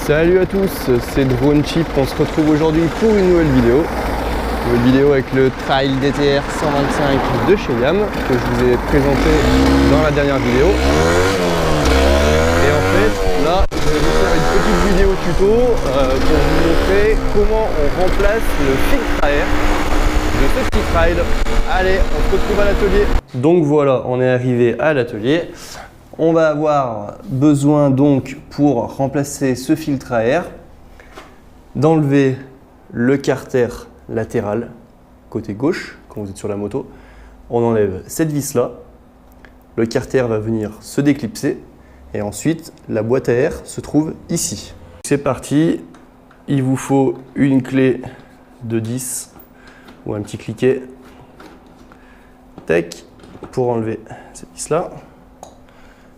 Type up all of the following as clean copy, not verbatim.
Salut à tous, c'est Drone Chip. On se retrouve aujourd'hui pour une nouvelle vidéo. Avec le Trail DTR 125 de chez Yam que je vous ai présenté dans la dernière vidéo. Et en fait, là, je vais vous faire une petite vidéo tuto pour vous montrer comment on remplace le filtre à air de ce petit trail. Allez, on se retrouve à l'atelier. Donc voilà, on est arrivé à l'atelier. On va avoir besoin donc pour remplacer ce filtre à air d'enlever le carter latéral côté gauche quand vous êtes sur la moto. On enlève cette vis là, le carter va venir se déclipser et ensuite la boîte à air se trouve ici. C'est parti, il vous faut une clé de 10 ou un petit cliquet tac pour enlever cette vis là.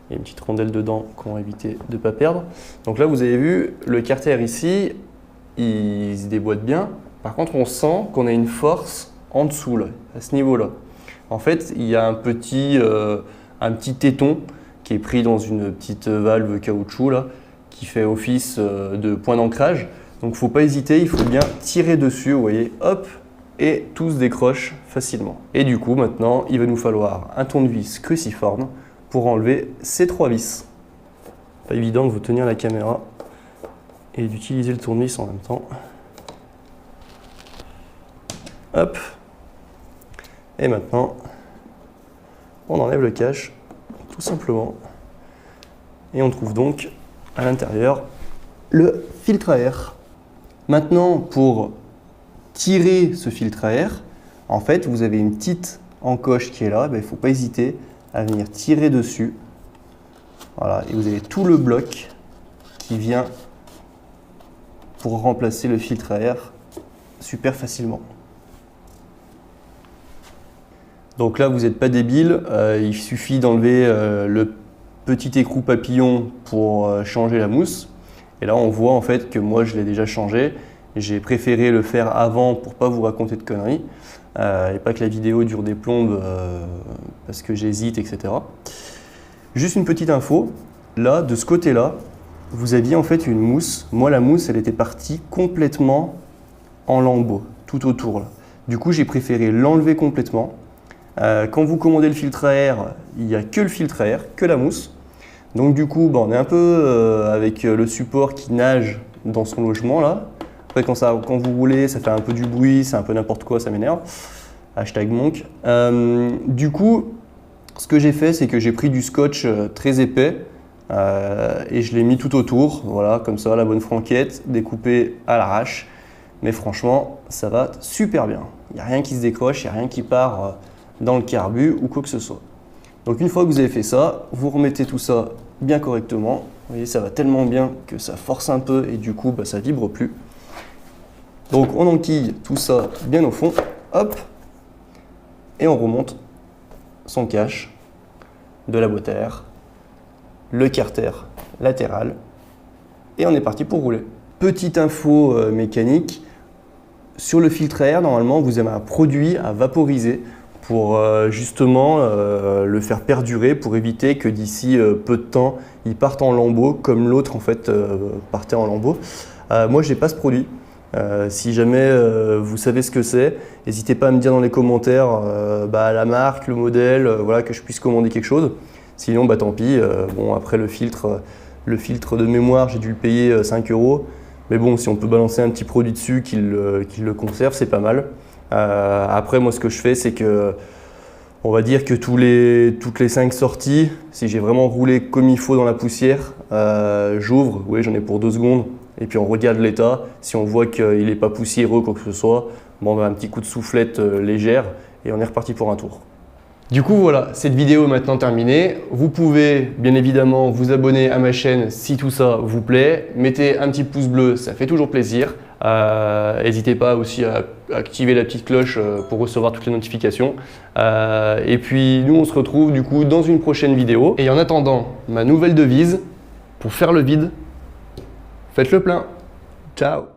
Il y a une petite rondelle dedans qu'on va éviter de ne pas perdre. Donc là, vous avez vu, le carter ici, il se déboîte bien. Par contre, on sent qu'on a une force en dessous, là, à ce niveau-là. En fait, il y a un petit téton qui est pris dans une petite valve caoutchouc, là, qui fait office de point d'ancrage. Donc, il ne faut pas hésiter, il faut bien tirer dessus, vous voyez, hop, et tout se décroche facilement. Et du coup, maintenant, il va nous falloir un tournevis cruciforme pour enlever ces trois vis. Pas évident de vous tenir la caméra et d'utiliser le tournevis en même temps. Hop. Et maintenant, on enlève le cache, tout simplement. Et on trouve donc à l'intérieur le filtre à air. Maintenant, pour tirer ce filtre à air, en fait, vous avez une petite encoche qui est là. Il ne faut pas hésiter à venir tirer dessus. Voilà, et vous avez tout le bloc qui vient pour remplacer le filtre à air super facilement. Donc là, vous n'êtes pas débile, il suffit d'enlever le petit écrou papillon pour changer la mousse. Et là, on voit en fait que moi, je l'ai déjà changé. J'ai préféré le faire avant pour ne pas vous raconter de conneries. Et pas que la vidéo dure des plombes parce que j'hésite, etc. Juste une petite info, là, de ce côté-là, vous aviez en fait une mousse. Moi, la mousse, elle était partie complètement en lambeaux, tout autour. Là. Du coup, j'ai préféré l'enlever complètement. Quand vous commandez le filtre à air, il n'y a que le filtre à air, que la mousse. Donc du coup, on est un peu avec le support qui nage dans son logement, là. Après, quand vous roulez, ça fait un peu du bruit, c'est un peu n'importe quoi, ça m'énerve. Hashtag monk. Du coup, ce que j'ai fait, c'est que j'ai pris du scotch très épais et je l'ai mis tout autour. Voilà, comme ça, la bonne franquette, découpé à l'arrache. Mais franchement, ça va super bien. Il n'y a rien qui se décroche, il n'y a rien qui part dans le carbu ou quoi que ce soit. Donc une fois que vous avez fait ça, vous remettez tout ça bien correctement. Vous voyez, ça va tellement bien que ça force un peu et du coup, ça ne vibre plus. Donc on enquille tout ça bien au fond, hop, et on remonte son cache de la boîte à air, le carter latéral, et on est parti pour rouler. Petite info mécanique, sur le filtre à air, normalement vous avez un produit à vaporiser pour justement le faire perdurer, pour éviter que d'ici peu de temps, il parte en lambeaux, comme l'autre en fait partait en lambeaux. Moi je n'ai pas ce produit. Si jamais vous savez ce que c'est, n'hésitez pas à me dire dans les commentaires la marque, le modèle, voilà, que je puisse commander quelque chose. Sinon, tant pis. Bon, après le filtre de mémoire, j'ai dû le payer 5 €. Mais bon, si on peut balancer un petit produit dessus qui le conserve, c'est pas mal. Après, moi, ce que je fais, c'est que on va dire que toutes les 5 sorties, si j'ai vraiment roulé comme il faut dans la poussière, j'ouvre, oui, j'en ai pour 2 secondes. Et puis on regarde l'état, si on voit qu'il n'est pas poussiéreux quoi que ce soit, un petit coup de soufflette légère et on est reparti pour un tour. Du coup voilà, cette vidéo est maintenant terminée. Vous pouvez bien évidemment vous abonner à ma chaîne si tout ça vous plaît. Mettez un petit pouce bleu, ça fait toujours plaisir. N'hésitez pas aussi à activer la petite cloche pour recevoir toutes les notifications. Et puis nous on se retrouve du coup dans une prochaine vidéo. Et en attendant, ma nouvelle devise, pour faire le vide, faites le plein. Ciao.